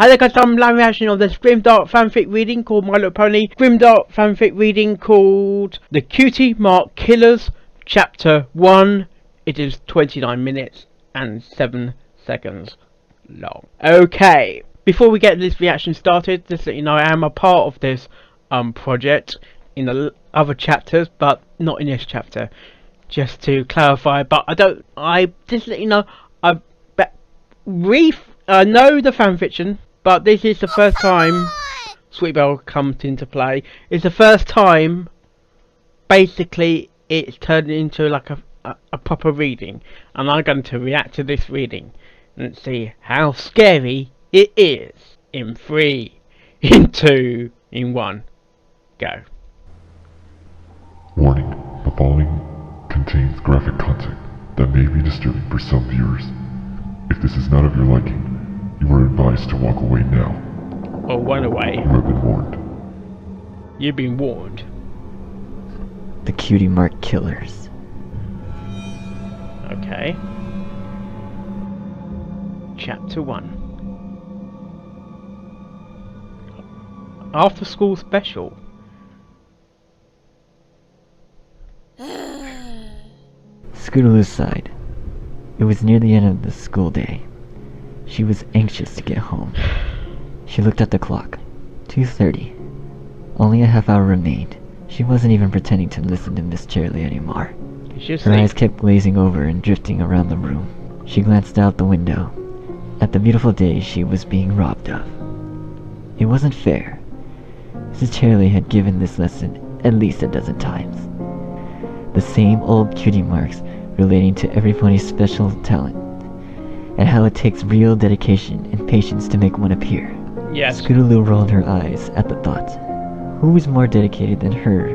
Hi there guys, I'm live reaction of this grimdark fanfic reading called My Little Pony. Grimdark fanfic reading called The Cutie Mark Killers, Chapter 1. It is 29 minutes and 7 seconds long. Okay, before we get this reaction started, just so you know, I am a part of this project in the other chapters, but not in this chapter. Just to clarify, but I just let you know, I know the fanfiction, but this is the first time Sweet Belle comes into play. It's the first time, basically, it's turned into like a proper reading, and I'm going to react to this reading and see how scary it is. In 3, in 2, in 1, go. Warning, the following contains graphic content that may be disturbing for some viewers. If this is not of your liking, you are advised to walk away now. Or run away. You have been warned. You've been warned. The Cutie Mark Killers. Okay. Chapter 1. After school special. Scootaloo sighed. It was near the end of the school day. She was anxious to get home. She looked at the clock. 2:30. Only a half hour remained. She wasn't even pretending to listen to Miss Cheerilee anymore. Her eyes kept glazing over and drifting around the room. She glanced out the window at the beautiful day she was being robbed of. It wasn't fair. Mrs. Cheerilee had given this lesson at least a dozen times. The same old cutie marks relating to every pony's special talent, and how it takes real dedication and patience to make one appear. Yes. Scootaloo rolled her eyes at the thought. Who was more dedicated than her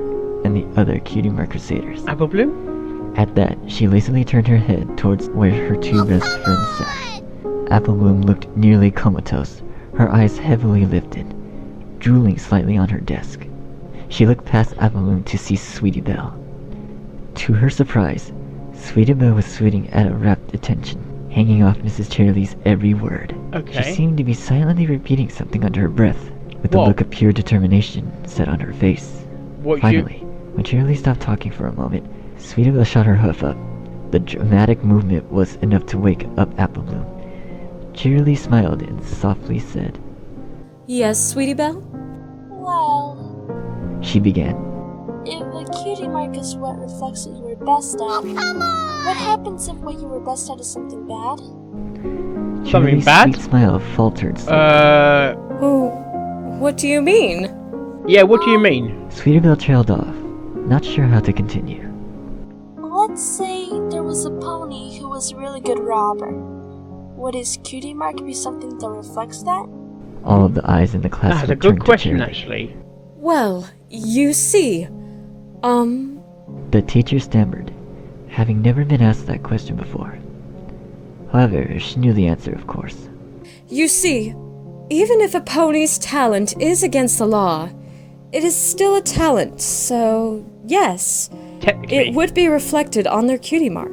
and the other Cutie Mark Crusaders? Apple Bloom? At that, she lazily turned her head towards where her two best friends sat. Apple Bloom looked nearly comatose, her eyes heavily lifted, drooling slightly on her desk. She looked past Apple Bloom to see Sweetie Belle. To her surprise, Sweetie Belle was sitting at a rapt attention, hanging off Mrs. Cheerilee's every word. Okay. She seemed to be silently repeating something under her breath, with a look of pure determination set on her face. Finally, when Cheerilee stopped talking for a moment, Sweetie Belle shot her hoof up. The dramatic movement was enough to wake up Apple Bloom. Cheerilee smiled and softly said, "Yes, Sweetie Belle?" Well, she began. if a cutie mark is what reflects what you were best at, what happens if what you were best at is something bad? Something Cheerilee's bad? sweet smile faltered slightly. Oh, what do you mean? Yeah, what do you mean? Sweetie Belle trailed off, not sure how to continue. Let's say there was a pony who was a really good robber. Would his cutie mark be something that reflects that? All of the eyes in the class That's a good question, actually. Well, you see, The teacher stammered, having never been asked that question before. However, she knew the answer, of course. you see, even if a pony's talent is against the law, it is still a talent, so yes, Technically. it would be reflected on their cutie mark.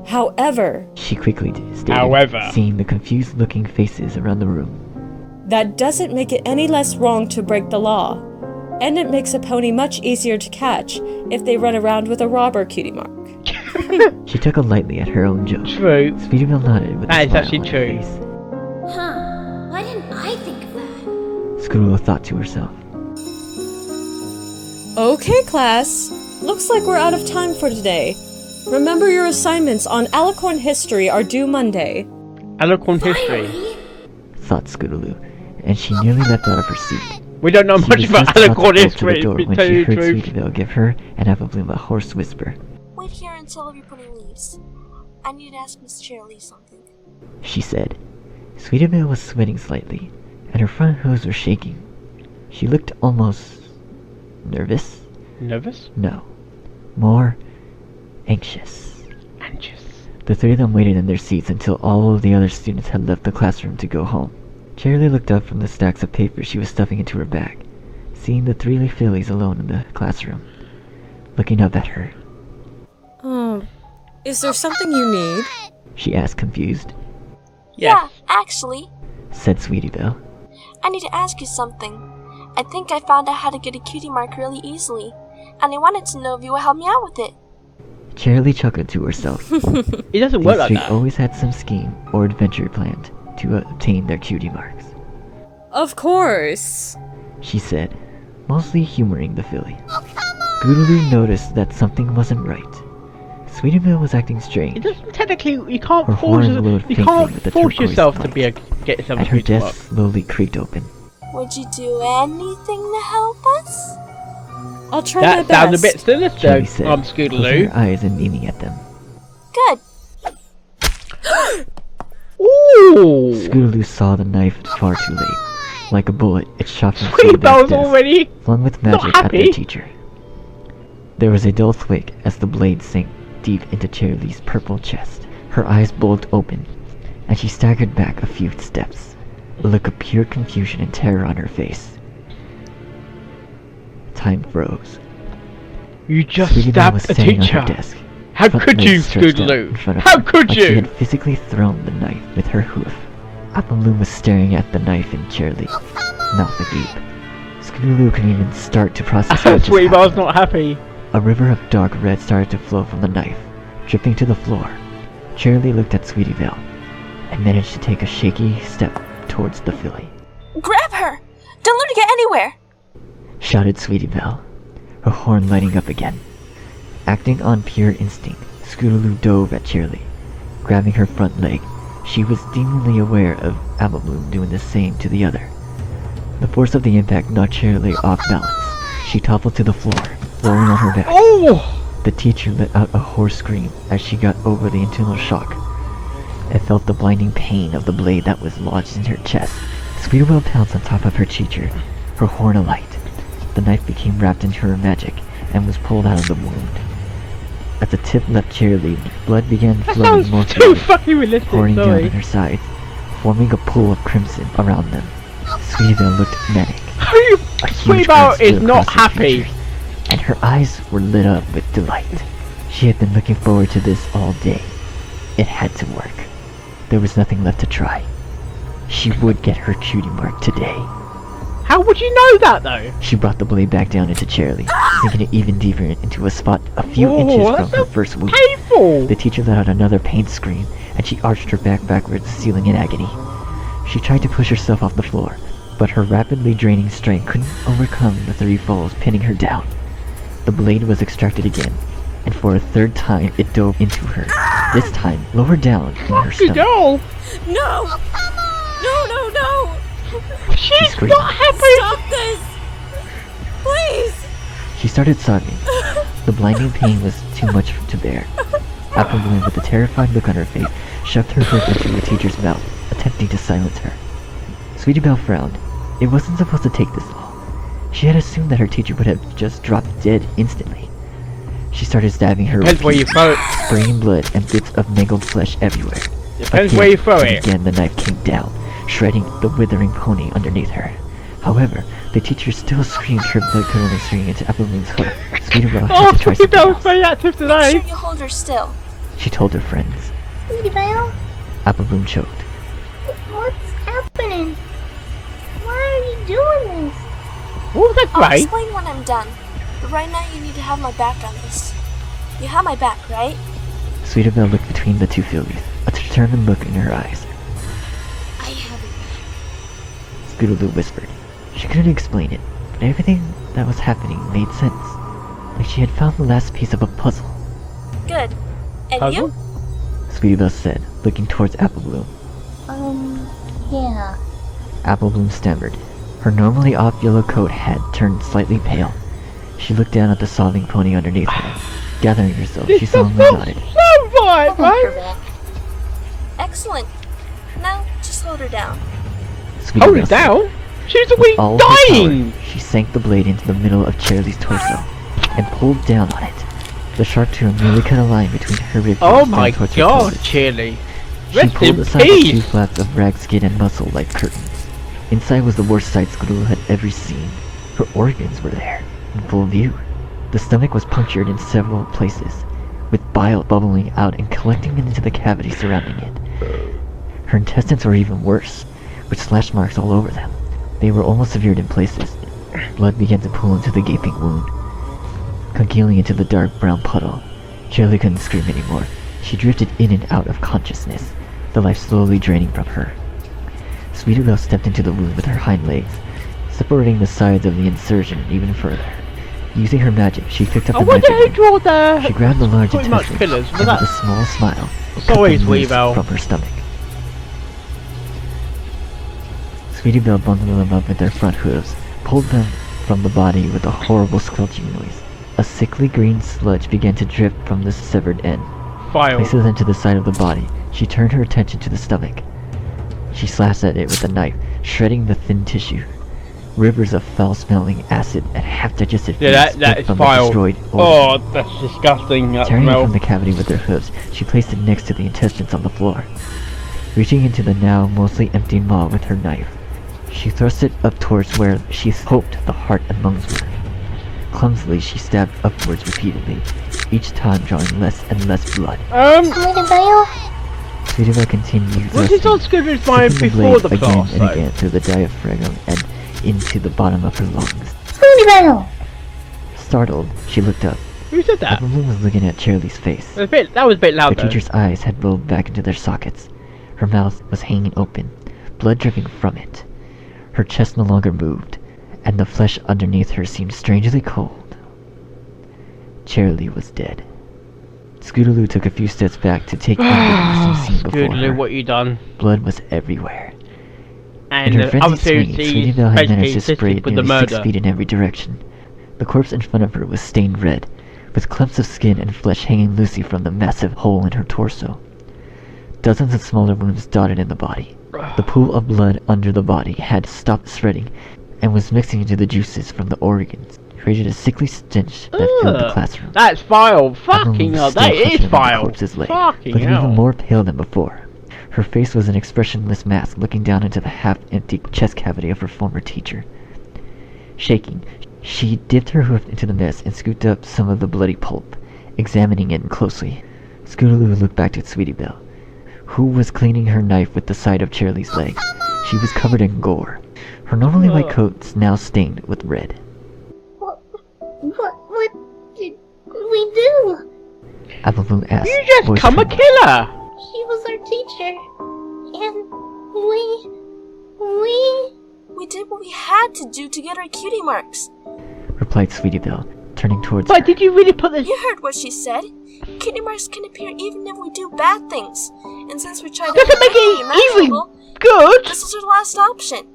However, She quickly stated, seeing the confused-looking faces around the room. that doesn't make it any less wrong to break the law, and it makes a pony much easier to catch if they run around with a robber cutie mark. She took lightly at her own joke. True. Sweetie Belle nodded with a That is smile actually on her true. face. Huh, why didn't I think of that? Scootaloo thought to herself. Okay, class. Looks like we're out of time for today. Remember your assignments on Alicorn history are due Monday. Alicorn history. Thought Scootaloo, and she nearly leapt out of her seat. We don't know She much was about just about to Alicorn go history, to the door to when tell she you the heard truth. Sweetie Belle give her and Apple Bloom a hoarse whisper. Wait here until everybody leaves. I need to ask Miss Cheerilee something. She said. Sweetie Belle was sweating slightly, and her front hooves were shaking. She looked almost nervous? Nervous? No. More anxious. Anxious. The three of them waited in their seats until all of the other students had left the classroom to go home. Cheerilee looked up from the stacks of paper she was stuffing into her bag, seeing the three fillies alone in the classroom, looking up at her. Is there something you need? She asked, confused. Yes. Yeah, actually. said Sweetie Belle. I need to ask you something. I think I found out how to get a cutie mark really easily, and I wanted to know if you would help me out with it. Charlie chuckled to herself. It doesn't work These like three that. always had some scheme or adventure planned to obtain their cutie marks, Of course. she said, mostly humoring the filly. Scootaloo noticed that something wasn't right. Sweetie Belle was acting It strange. doesn't technically. You can't Her force. horn glowed You faintly can't with the force turquoise yourself to light, be get yourself a and her cutie mark. desk slowly creaked open. Would you do anything to help us? I'll try my That best. sounds a bit sinister, Charlie said, closing Scootaloo. her eyes and beaming at them. Good. Ooh! Scootaloo saw the knife far too late. Like a bullet, it shot from Sweet Sweetie Belle's Belle's desk, already. flung with not magic at their happy. teacher. There was a dull thwack as the blade sank deep into Charlie's purple chest. Her eyes bulged open, and she staggered back a few steps, a look of pure confusion and terror on her face. Time froze. You just Sweetie Belle was stabbed a standing on teacher. her desk. How front could legs you, stretched out in Scootaloo? front of How her, could like she you? had physically thrown the knife with her hoof. Applebloom was staring at the knife in Charlie, mouth agape. Scootaloo couldn't even start to process what just Sweet Belle's happened. not happy. A river of dark red started to flow from the knife, dripping to the floor. Charlie looked at Sweetie Belle, and managed to take a shaky step towards the filly. Grab her! Don't let her get anywhere! Shouted Sweetie Belle, her horn lighting up again. Acting on pure instinct, Scootaloo dove at Charlie, grabbing her front leg. She was demurely aware of Applebloom doing the same to the other. The force of the impact knocked Charlie off balance. She toppled to the floor, rolling on her back. Oh! The teacher let out a hoarse scream as she got over the internal shock and felt the blinding pain of the blade that was lodged in her chest. Sweetie Belle pounced on top of her teacher, her horn alight. The knife became wrapped into her magic and was pulled out of the wound. As the tip left Charlie, blood began That flowing more sounds too freely, fucking realistic. pouring down Sorry. on her sides, forming a pool of crimson around them. Sweetie Belle looked manic. A huge Sweet Belle grin is split not across her happy. features, and her eyes were lit up with delight. She had been looking forward to this all day. It had to work. There was nothing left to try. She would get her cutie mark today. How would you know that though? She brought the blade back down into Charlie, sinking it even deeper into a spot a few Oh, inches that's from her so first wound. painful. The teacher let out another pained scream, and she arched her back backwards, sealing in agony. She tried to push herself off the floor, but her rapidly draining strength couldn't overcome the 3 falls pinning her down. The blade was extracted again, and for a third time it dove into her, this time lower down in her Fucking stomach. hell. No! No, no, no! She's screamed. not happy. Stop this! Please! She started sobbing. The blinding pain was too much to bear. Applebloom, with a terrified look on her face, shoved her whip into the teacher's mouth, attempting to silence her. Sweetie Belle frowned. It wasn't supposed to take this long. She had assumed that her teacher would have just dropped dead instantly. She started stabbing her Depends where you repeatedly, throw it. spraying blood and bits of mangled flesh everywhere. Depends where you throw and it. again the knife came down, shredding the withering pony underneath her. However, the teacher still screamed, her blood-curdling scream into Applebloom's hoof. Sweetie Belle had Oh, to try Sweet something Belle's else. very active Make sure today. you hold her still. She told her friends. Sweetie Belle, Applebloom choked. what's happening? Why are you doing this? What was that I'll great? explain when I'm done. But right now you need to have my back on this. You have my back, right? Sweetie Belle looked between the two fillies, a determined look in her eyes. I have it. Scootaloo whispered. She couldn't explain it, but everything that was happening made sense. Like she had found the last piece of a puzzle. Good. And Puzzle? you? Sweetie Belle said, looking towards Applebloom. Yeah. Applebloom stammered. Her normally off yellow coat had turned slightly pale. She looked down at the sobbing pony underneath her. Gathering herself, she This solemnly does nodded. not sound right, I'll hold her right? back. Excellent. Now, just hold her down. Sweetie Hold Belle it said. down. She's a With weak all her dying. power, she sank the blade into the middle of Charlie's torso and pulled down on it. The sharp tool nearly cut a line between her ribcage Oh down my towards her god, pelvis. Chili. She Rest pulled in aside the 2 peace. flaps of ragged skin and muscle like curtains. Inside was the worst sight Scootaloo had ever seen. Her organs were there, in full view. The stomach was punctured in several places, with bile bubbling out and collecting into the cavity surrounding it. Her intestines were even worse, with slash marks all over them. They were almost severed in places. Blood began to pool into the gaping wound, congealing into the dark brown puddle. Charlie couldn't scream anymore. She drifted in and out of consciousness, the life slowly draining from her. Sweetie Belle stepped into the wound with her hind legs, separating the sides of the incision even further. Using her magic, she picked up the magic ring. She grabbed the large Cutie Mark intestine, Killers, and with a small smile, Sorry, cut them Sweetie loose Belle. from her stomach. Sweetie Belle bundled them up with their front hooves, pulled them from the body with a horrible squelching noise. A sickly green sludge began to drip from the severed end. Placing them to the side of the body, she turned her attention to the stomach. She slashed at it with a knife, shredding the thin tissue. Rivers of foul-smelling acid and half-digested food that split is from vile. the destroyed Oh, organ. that's disgusting. That Tearing it smell. from the cavity with her hooves, she placed it next to the intestines on the floor. Reaching into the now mostly empty maw with her knife, she thrust it up towards where she hoped the heart and lungs were. Clumsily, she stabbed upwards repeatedly, each time drawing less and less blood. Sweetie Belle continued Was this not as good as mine sticking the before blade the again class, and though? again through the diaphragm and into the bottom of her lungs. Startled, she looked up. Who said that? Everyone was looking at Charlie's face. That was a bit loud The though. teacher's eyes had rolled back into their sockets. Her mouth was hanging open, blood dripping from it. Her chest no longer moved, and the flesh underneath her seemed strangely cold. Charlie was dead. Scootaloo took a few steps back to take in the gruesome scene before Scootaloo, her. what you done? Blood was everywhere. And In her the other frenzied swinging, series Sweetie Belle had basically managed to spray assisted it with the nearly 6 murder. feet in every direction. The corpse in front of her was stained red, with clumps of skin and flesh hanging loosely from the massive hole in her torso. Dozens of smaller wounds dotted in the body. The pool of blood under the body had stopped spreading and was mixing into the juices from the organs, created a sickly stench that filled the Ugh, classroom. That's vile. Fucking Everyone was hell, still that is clutching around the vile. corpse's leg, Fucking looking hell. even more pale than before. Her face was an expressionless mask looking down into the half-empty chest cavity of her former teacher. Shaking, she dipped her hoof into the mess and scooped up some of the bloody pulp, examining it closely. Scootaloo looked back at Sweetie Belle, who was cleaning her knife with the side of Charlie's leg. She was covered in gore, her normally white coat now stained with red. What did we do? Apple Bloom asked, You just voice come a trembling. killer. She was our teacher. And We did what we had to do to get our cutie marks. replied Sweetie Belle, turning towards But her. did you really put this? You heard what she said. Cutie marks can appear even if we do bad things. And since we tried Doesn't make it even imaginable, good. this is our last option.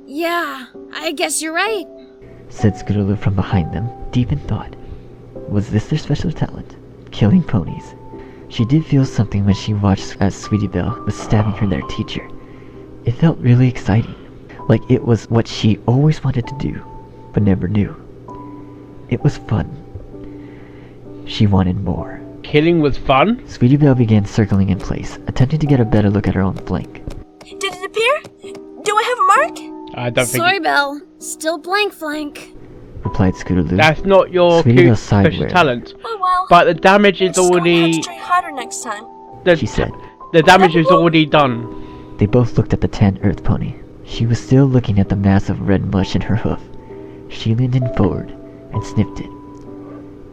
Yeah, I guess you're right. Said Scootaloo from behind them, deep in thought. Was this their special talent? Killing ponies. She did feel something when she watched as Sweetie Belle was stabbing her their teacher. It felt really exciting, like it was what she always wanted to do, but never knew. It was fun. She wanted more. Killing was fun. Sweetie Belle began circling in place, attempting to get a better look at her own flank. Did it appear? Do I have a mark? I don't think Sorry, Belle. Still blank flank. Replied Scootaloo. that's not your Sweetie cute Belle sighed special wearily. talent. Oh well. But the damage is Just gonna have already. to try harder next time. She said. The damage is already done. They both looked at the tan earth pony. She was still looking at the mass of red mush in her hoof. She leaned in forward and sniffed it,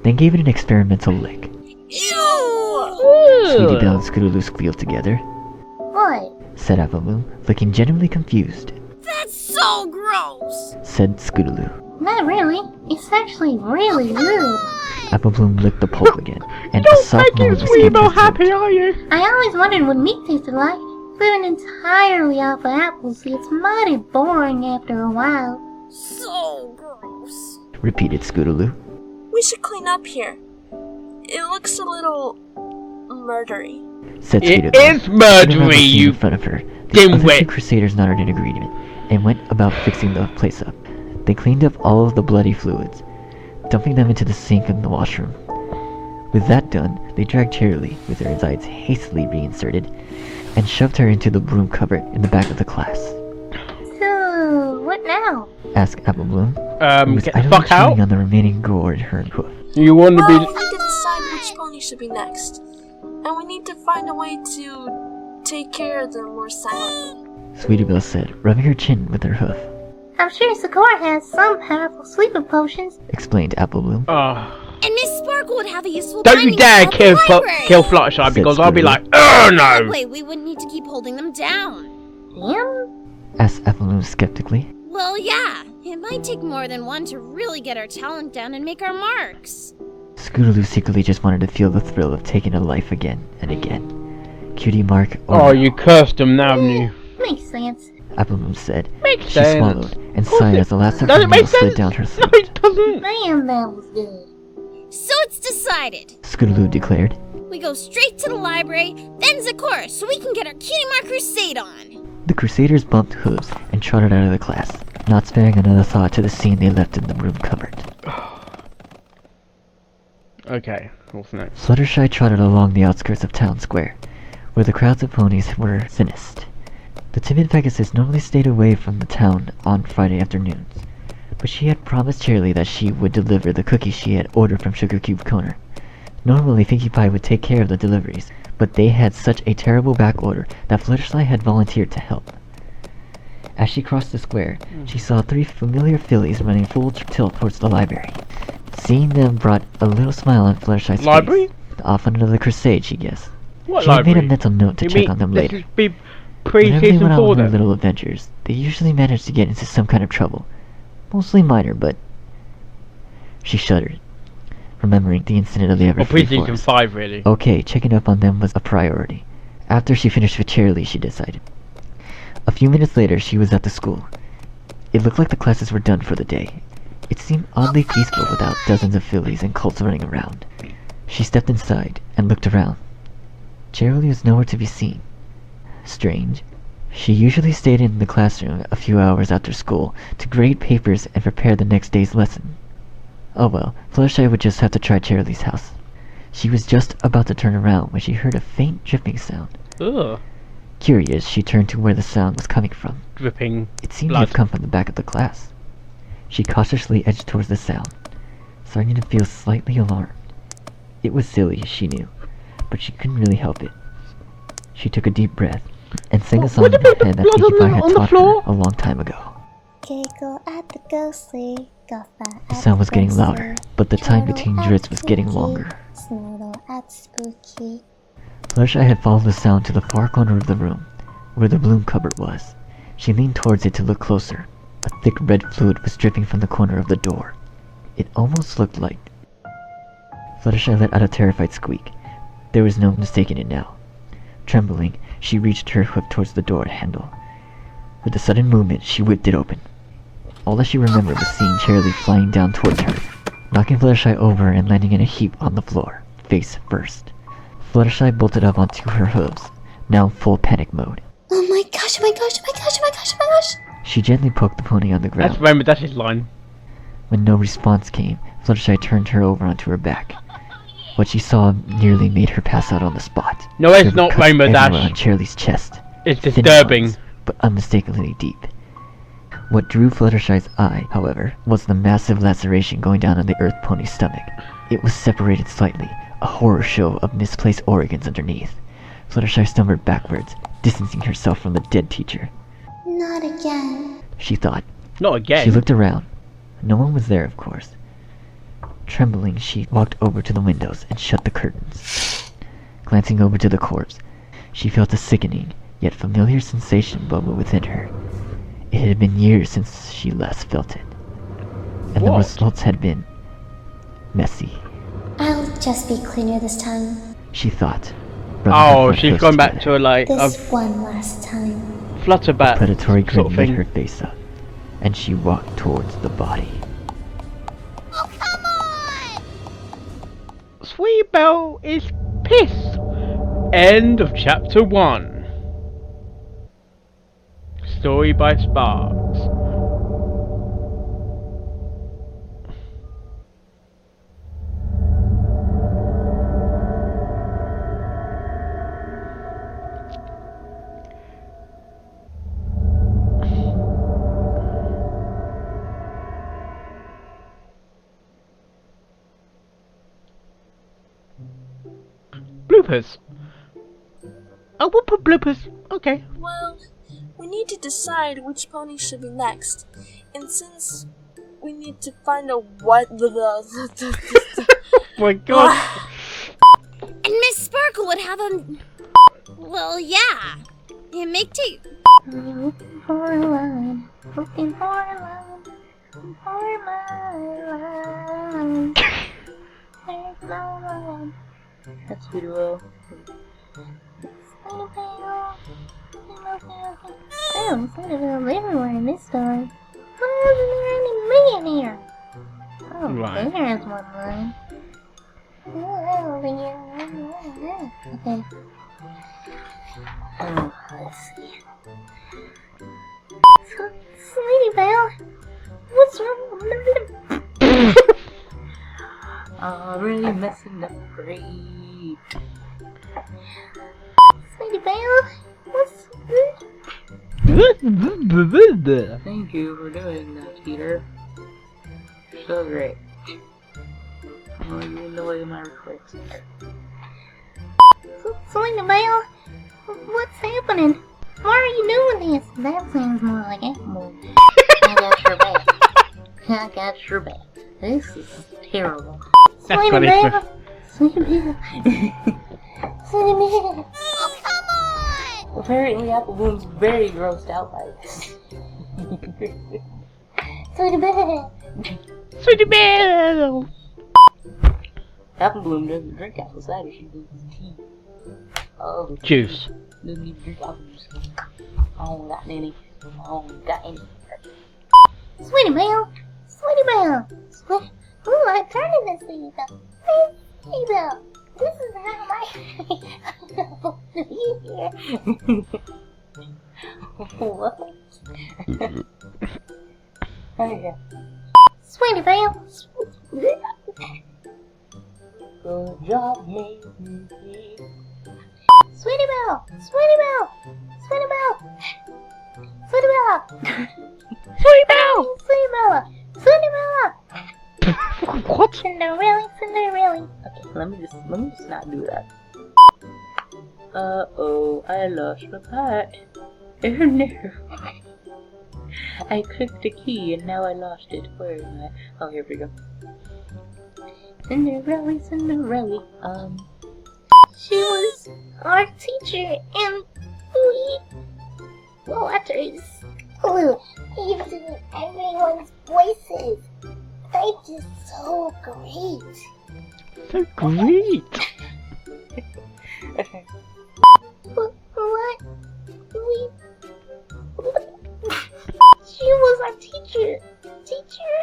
then gave it an experimental lick. Ew! Sweetie Belle and Scootaloo squealed together, what? said Applebloom, looking genuinely confused. That's so gross. Said Scootaloo. Not really. It's actually really rude. Applebloom licked the pulp again, and a Don't soft make you moan Sweetie escaped Belle her throat. happy, are you? I always wondered what meat tasted like. Living entirely off of apples gets mighty boring after a while. So gross. Repeated Scootaloo. We should clean up here. It looks a little murdery. Said It Scootaloo. is Looking around the murdery, scene you in front of her. The other two dimwit. crusaders nodded in agreement and went about fixing the place up. They cleaned up all of the bloody fluids, dumping them into the sink in the washroom. With that done, they dragged Charlie, with her insides hastily reinserted, and shoved her into the broom cupboard in the back of the class. So, what now? Asked Applebloom, who was Get the idly fuck out. chewing on the remaining gore in her hoof. You want to Well, be? we need to decide which pony should be next. And we need to find a way to take care of them more silently. Sweetie Belle said, rubbing her chin with her hoof. I'm sure Sakura has some powerful sleeping potions. Explained Apple Bloom. And Miss Sparkle would have a useful Don't you finding dare at the kill library. Fluttershy Said because I'll be Scootaloo. like, oh That no! way we wouldn't need to keep holding them down. Damn. Asked Apple Bloom skeptically. Well, yeah. It might take more than one to really get our talent down and make our marks. Scootaloo secretly just wanted to feel the thrill of taking a life again and again. Cutie Mark. Oh, you cursed them now, haven't you? Makes sense. Apple Bloom said. Makes She sense. swallowed and Of course sighed it- as the last of Does her it make meal slid sense? down her No, throat. it doesn't. Man, that was good. So it's decided. Scootaloo declared. We go straight to the library, then Zakora, so we can get our Cutie Mark crusade on. The Crusaders bumped hooves and trotted out of the class, not sparing another thought to the scene they left in the room cupboard. Okay, what's next? Fluttershy trotted along the outskirts of Town Square, where the crowds of ponies were thinnest. The timid Pegasus normally stayed away from the town on Friday afternoons, but she had promised Charlie that she would deliver the cookies she had ordered from Sugar Cube Corner. Normally Pinkie Pie would take care of the deliveries, but they had such a terrible back order that Fluttershy had volunteered to help. As she crossed the square, she saw 3 familiar fillies running full tilt towards the library. Seeing them brought a little smile on Fluttershy's Library? face. Off under the crusade, she guessed. What She had library? made a mental note to You check mean on them this later. would be Whenever they pre-season went out 4 on their then? little adventures, they usually managed to get into some kind of trouble. Mostly minor, but... She shuddered, remembering the incident of the Or Everfree pre-season Forest. 5 really. Okay, checking up on them was a priority. After she finished with Charlie, she decided. A few minutes later, she was at the school. It looked like the classes were done for the day. It seemed oddly peaceful without dozens of fillies and colts running around. She stepped inside and looked around. Charlie was nowhere to be seen. Strange. She usually stayed in the classroom a few hours after school to grade papers and prepare the next day's lesson. Oh well, Fluttershy would just have to try Charlie's house. She was just about to turn around when she heard a faint dripping sound. Ugh. Curious, she turned to where the sound was coming from. Dripping. It seemed Blood. to have come from the back of the class. She cautiously edged towards the sound, starting to feel slightly alarmed. It was silly, she knew, but she couldn't really help it. She took a deep breath and sang a song in her head that Pinkie Pie had taught her a long time ago. Giggle at the ghostly, guffaw The sound was getting louder, but the time between drits was getting longer. Snoodle at spooky. Fluttershy had followed the sound to the far corner of the room, where the bloom cupboard was. She leaned towards it to look closer. A thick red fluid was dripping from the corner of the door. It almost looked like... Fluttershy let out a terrified squeak. There was no mistaking it now. Trembling, she reached her hoof towards the door handle. With a sudden movement, she whipped it open. All that she remembered was seeing Charlie flying down towards her, knocking Fluttershy over and landing in a heap on the floor, face first. Fluttershy bolted up onto her hooves, now in full panic mode. Oh my gosh, oh my gosh, oh my gosh, oh my gosh, oh my gosh. She gently poked the pony on the ground. That's Rainbow Dash's line. When no response came, Fluttershy turned her over onto her back. What she saw nearly made her pass out on the spot. No, it's There were not cuts Rainbow everywhere Dash. on Charlie's chest. It's Thin disturbing. lines, but unmistakably deep. What drew Fluttershy's eye, however, was the massive laceration going down on the Earth Pony's stomach. It was separated slightly, a horror show of misplaced organs underneath. Fluttershy stumbled backwards, distancing herself from the dead teacher. Not again. She thought. Not again. She looked around. No one was there, of course. Trembling, she walked over to the windows and shut the curtains. Glancing over to the corpse, she felt a sickening, yet familiar sensation bubble within her. It had been years since she last felt it. And the What? results had been... messy, I'll just be cleaner this time. she thought. rubbing her Oh, front she's hooves gone back together. to a like a This one last time. flutterbat Predatory grin sort of lit thing. her face up, and she walked towards the body. Oh, come on! Sweet Belle is pissed. End of chapter 1. Story by Sparks. Bloopers. Oh, we'll put bloopers. Okay. Well, we need to decide which pony should be next. And since we need to find out what My God. And Miss Sparkle would have a... Well, yeah. It make take... Looking for a line, looking for a line, for my line. There's no line. That's beautiful. Oh, Cinderella everywhere in this story. Why isn't there any millionaire? Oh, Right. there's one line. Okay. Oh, let's see. Sweetie Belle, what's wrong? Already messing up great. Sweetie Belle, what's Thank you for doing that, Peter. So great. Oh, you in the way of my request. Sweetie Belle, what's happening? Why are you doing this? That sounds more like apple. I got your back. I got your back. This is terrible. That's Sweetie punishment. Belle, Sweetie Belle, Sweetie Belle. Oh, come on! Apparently, Apple Bloom's very grossed out by this. Sweetie Belle. Sweetie Belle. Apple Bloom doesn't drink apple cider, she drinks tea. Oh, Juice. doesn't even drink apple juice. I don't got any. I don't got any. Sweetie Belle, Sweetie Belle. Ooh, I'm turning this Sweetie Belle. Sweetie Belle, this is how my What? Okay. Sweetie Belle. Good job, lady. Sweetie Belle, Sweetie Belle, Sweetie Belle, Sweetie Belle, Sweetie Belle. Sweetie Belle, Sweetie Belle. What? Cinderella, Cinderella. Okay, let me just not do that. Uh-oh, I lost my pot. Oh no. I clicked the key and now I lost it. Where am I? Oh, here we go. Cinderella, Cinderella. She was our teacher and we waters. Ooh, even everyone's voices. They just so great. So great. What? She was our teacher. Teacher.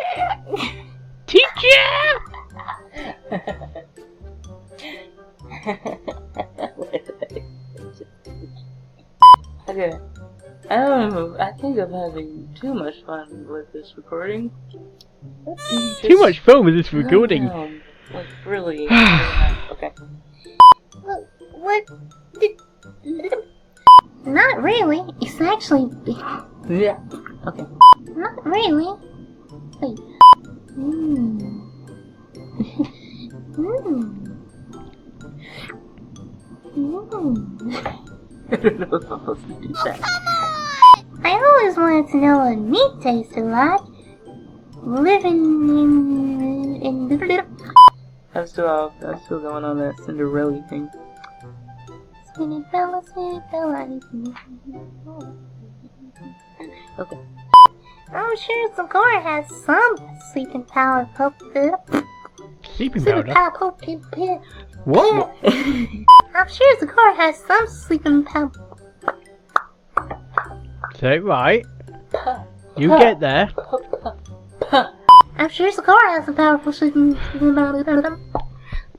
Okay. I don't know. I think I'm having too much fun with this recording. Too much fun with this recording. Like, really. Okay. What? Not really. It's actually Yeah. Okay. not really. Wait. I don't know if I'm supposed to do that. I always wanted to know what meat tasted like. Living in I'm still going on that Cinderella thing. Sweetie Bella, Sweetie Bella. Okay. I'm sure Sakura has some sleeping power. Sleeping Sleeping powder. power. What? I'm sure Sakura has some sleeping power. Say it right. You get there. I'm sure Sakura has some powerful sleeping.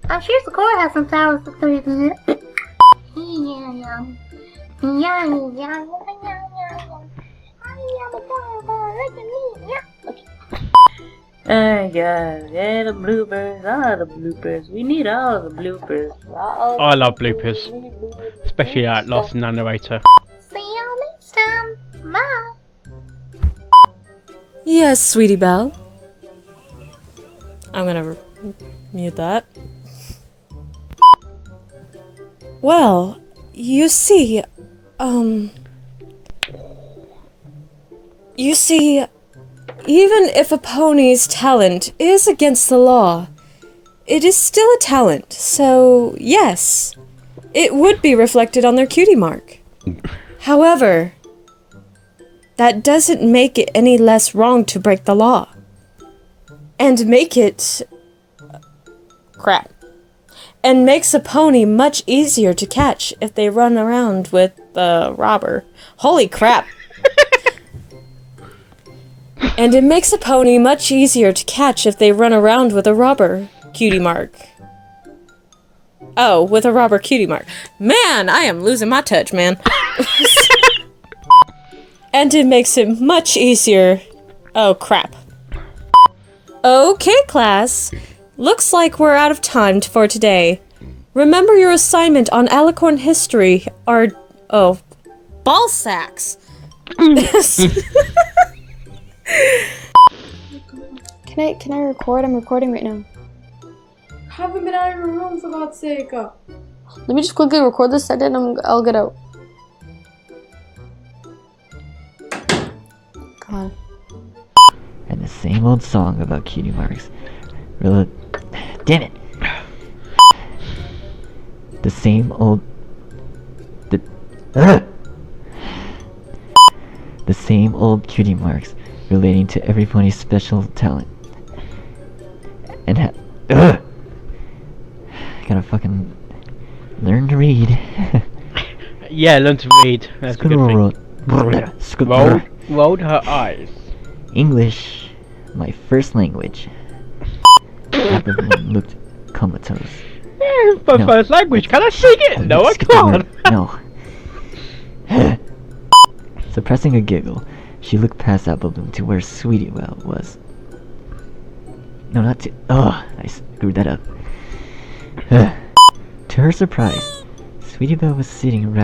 I'm sure Sakura has some powerful sleeping. Oh god, yeah, the bloopers, all the bloopers. We need all the bloopers. I love bloopers, especially that Lost in the Narrator. See y'all next time. Bye. Yes, Sweetie Belle. I'm gonna mute that. Well, you see, You see, even if a pony's talent is against the law, it is still a talent, so yes, it would be reflected on their cutie mark. However, that doesn't make it any less wrong to break the law. And make it... crap. And makes a pony much easier to catch if they run around with the robber. Holy crap! And it makes a pony much easier to catch if they run around with a robber cutie mark. Oh, with a robber cutie mark. Man, I am losing my touch, man. And it makes it much easier... Oh, crap. Okay, class. Looks like we're out of time for today. Remember your assignment on Alicorn history are... Oh, ball sacks. Can I record? I'm recording right now. Haven't been out of your room for God's sake. Let me just quickly record this and then I'll get out. God. And the same old song about cutie marks. Damn it! The same old... The same old cutie marks relating to every pony's special talent. And gotta fucking learn to read. Yeah, learn to read. That's a good thing. Rolled her eyes. English, my first language. Everyone looked comatose. Yeah, my first language. Can I sing it? No, I can't. No. Suppressing a giggle, she looked past that balloon to where Sweetie Belle was. No, not to... Oh, I screwed that up. To her surprise, Sweetie Belle was sitting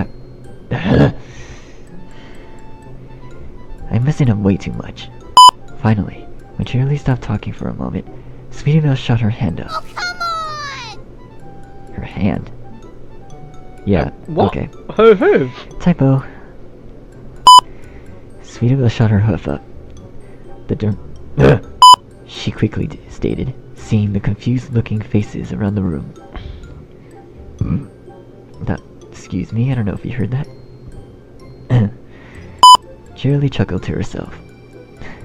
I'm messing up way too much. Finally, when Shirley stopped talking for a moment, Sweetie Belle shot her hand up. Oh, come on! Her hand? Yeah, what? okay. Who? Typo. Sweetie Belle shot her hoof up. She quickly stated, seeing the confused-looking faces around the room. Excuse me, I don't know if you heard that. Shirley chuckled to herself.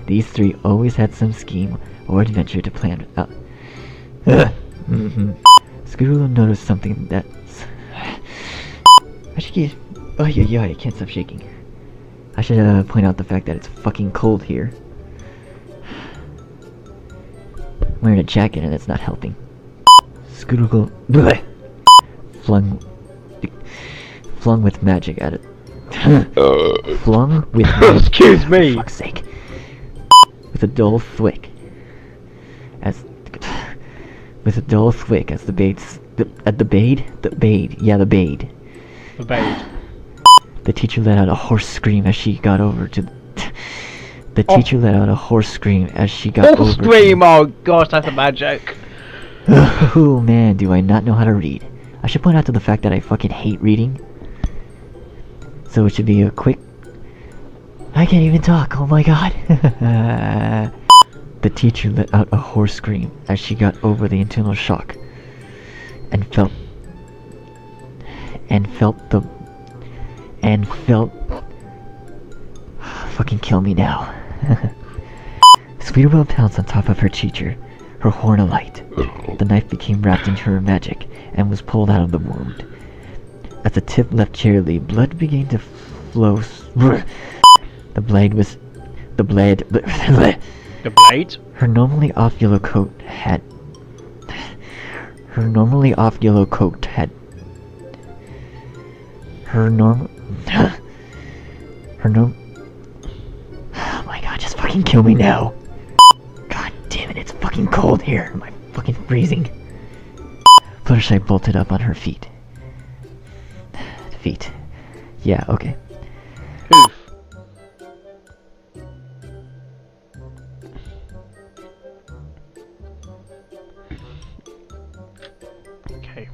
These three always had some scheme or adventure to plan out. Scootaloo noticed something that's... I can't stop shaking. I should point out the fact that it's fucking cold here. I'm wearing a jacket and it's not helping. Scootaloo flung with magic at it. Flung with magic. Excuse me. For fuck's sake. With a dull thwick. As the bade. The teacher let out a hoarse scream as she got over to Horse scream, oh gosh, that's a bad joke. Oh man, do I not know how to read. I should point out to the fact that I fucking hate reading. So it should be a quick... I can't even talk, oh my god. The teacher let out a hoarse scream as she got over the internal shock. And felt... Fucking kill me now. Sweetie Belle pounced on top of her teacher, her horn alight. The knife became wrapped in her magic and was pulled out of the wound. As the tip left Shirley, blood began to flow. The blade? Her normally off yellow coat had... Oh my god, just fucking kill me now. God damn it, it's fucking cold here. Am I fucking freezing? Fluttershy bolted up on her feet. Yeah, okay. Okay.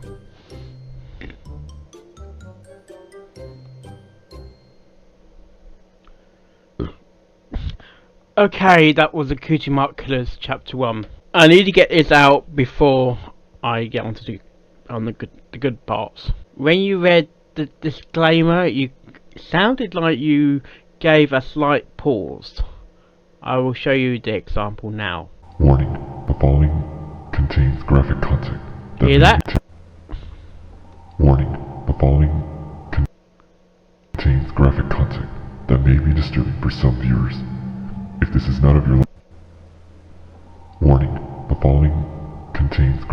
Okay, that was the Cutie Mark Killers Chapter 1. I need to get this out before I get on the good parts. When you read the disclaimer, you sounded like you gave a slight pause. I will show you the example now. Warning, the following contains graphic content. Hear that? Warning, the following contains graphic content that may be disturbing for some viewers. If this is not of your warning, the following contains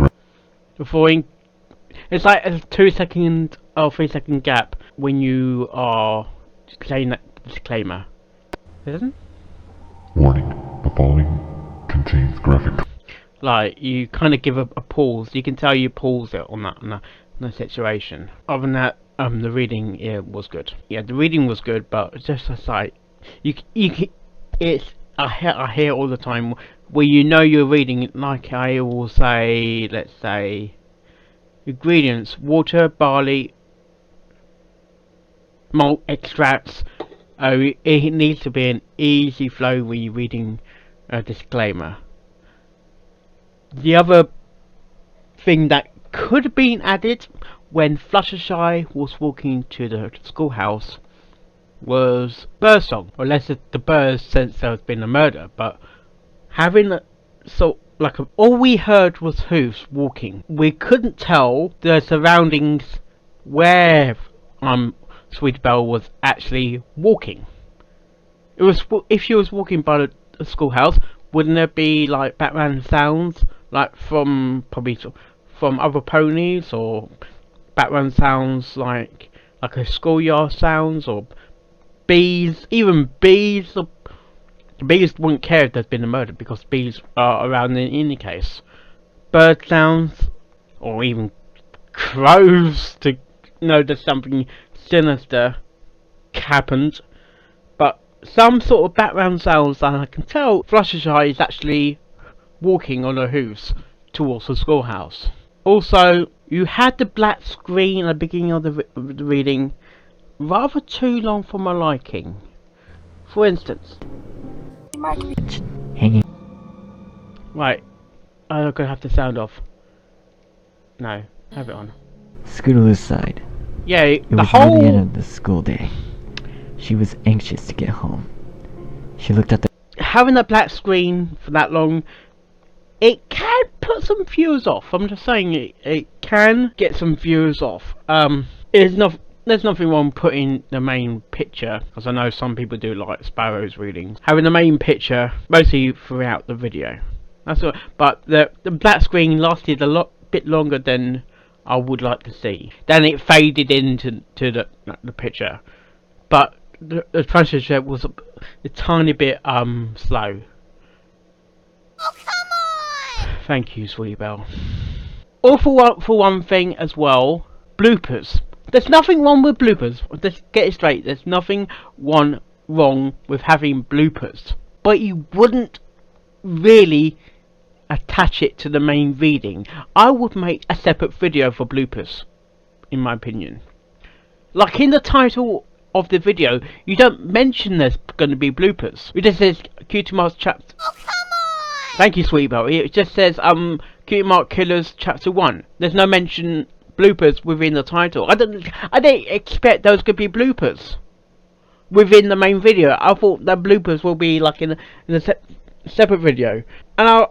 it's like a 2 second or 3 second gap when you are saying that disclaimer. Isn't? Warning, the following contains graphic. Like you kind of give a pause. You can tell you pause it on that situation. Other than that, the reading was good. Yeah, the reading was good, but it's just like I hear all the time where you know you're reading, like I will say, let's say ingredients: water, barley, malt extracts. It needs to be an easy flow when you're reading a disclaimer. The other thing that could have been added when Fluttershy was walking to the schoolhouse was bird song, unless the birds sense there has been a murder. But having all we heard was hoofs walking. We couldn't tell the surroundings where Sweet Belle was actually walking. It was if she was walking by the schoolhouse, wouldn't there be like background sounds like from other ponies, or background sounds like a schoolyard sounds, or bees? Even bees. Bees wouldn't care if there's been a murder because bees are around in any case. Bird sounds, or even crows to know there's something sinister happened. But some sort of background sounds that I can tell Fluttershy is actually walking on her hooves towards the schoolhouse. Also, you had the black screen at the beginning of the reading rather too long for my liking. For instance, Hanging. right, I'm gonna have the sound off. No, have it on. Scootaloo's sighed. Yeah, It the was near the end whole of the school day. She was anxious to get home. She looked at the having a black screen for that long, it can put some viewers off. I'm just saying it can get some viewers off. There's nothing wrong putting the main picture, because I know some people do like Sparrow's readings. Having the main picture mostly throughout the video. That's all. But the black screen lasted a bit longer than I would like to see. Then it faded into the picture. But the transition was a tiny bit slow. Oh, come on! Thank you, Sweet Belle. Or for one thing as well, bloopers. There's nothing wrong with bloopers. Let's get it straight. There's nothing wrong with having bloopers. But you wouldn't really attach it to the main reading. I would make a separate video for bloopers, in my opinion. Like in the title of the video, you don't mention there's going to be bloopers. It just says Cutie Mark Chapter. Oh, come on! Thank you, Sweet Belle. It just says Cutie Mark Killers Chapter 1. There's no mention bloopers within the title. I didn't expect those could be bloopers within the main video. I thought the bloopers will be like in a separate video, and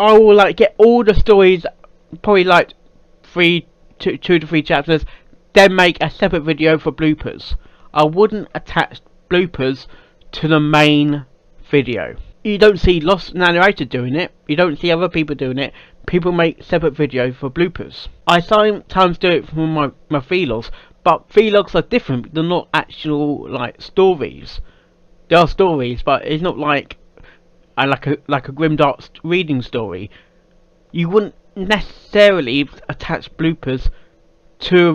I will like get all the stories, probably like 2 to 3 chapters, then make a separate video for bloopers. I wouldn't attach bloopers to the main video. You don't see Lost Narrator doing it. You don't see other people doing it. People make separate videos for bloopers. I sometimes do it for my vlogs, but vlogs are different. They're not actual like stories. They are stories, but it's not like a grimdark reading story. You wouldn't necessarily attach bloopers to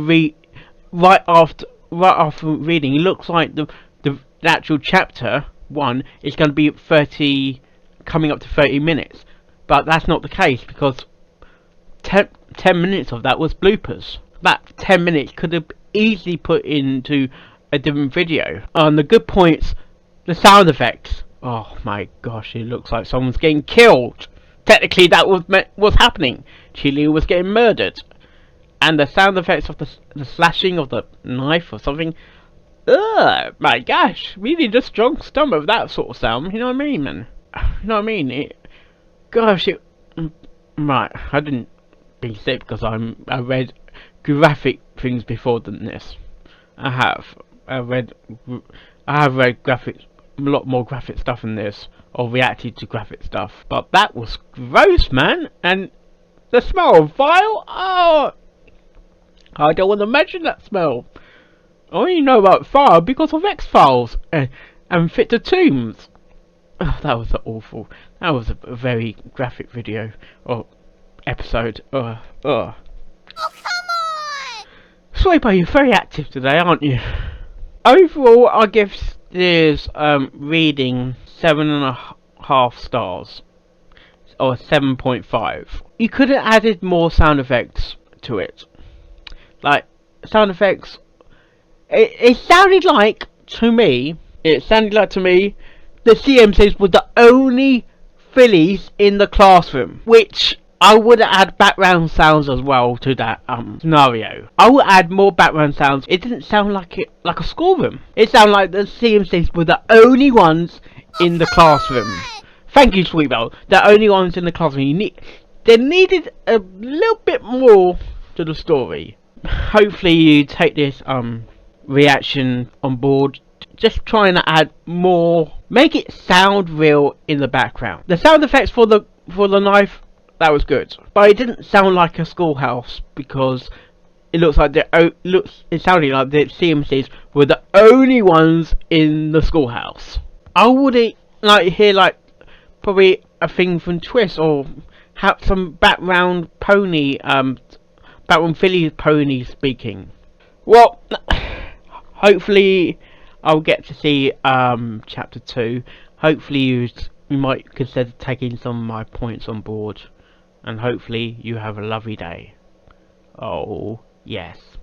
right after reading. It looks like the actual chapter 1 is going to be coming up to 30 minutes, but that's not the case, because 10 minutes of that was bloopers. That 10 minutes could have easily put into a different video. The good points, the sound effects. Oh my gosh, it looks like someone's getting killed. Technically that was happening. Chili was getting murdered. And the sound effects of the slashing of the knife or something. Ugh, my gosh, really just strong stomach of that sort of sound, you know what I mean, man? You know what I mean? Right, I didn't be sick because I read graphic things before than this. I have read graphic, a lot more graphic stuff than this, or reacted to graphic stuff. But that was gross, man, and the smell of vile. Oh, I don't want to imagine that smell. I only know about fire because of X-Files and Fit to Tombs. Oh, that was awful. That was a very graphic video or episode. Oh, come on! Swiper, you're very active today, aren't you? Overall, I give this reading 7.5 stars, or 7.5. You could have added more sound effects to it, like sound effects. It sounded like to me. The CMCs were the only fillies in the classroom, which I would add background sounds as well to that scenario. I would add more background sounds. It didn't sound like a schoolroom. It sounded like the CMCs were the only ones in the classroom. Thank you, Sweetbell. The only ones in the classroom. They needed a little bit more to the story. Hopefully, you take this reaction on board. Just trying to add more, make it sound real in the background. The sound effects for the knife, that was good, but it didn't sound like a schoolhouse because it looks like it sounded like the CMCs were the only ones in the schoolhouse. I would hear probably a thing from Twist or have some background pony, background filly pony speaking. Well, hopefully I'll get to see chapter 2. Hopefully you might consider taking some of my points on board, and hopefully you have a lovely day. Oh yes.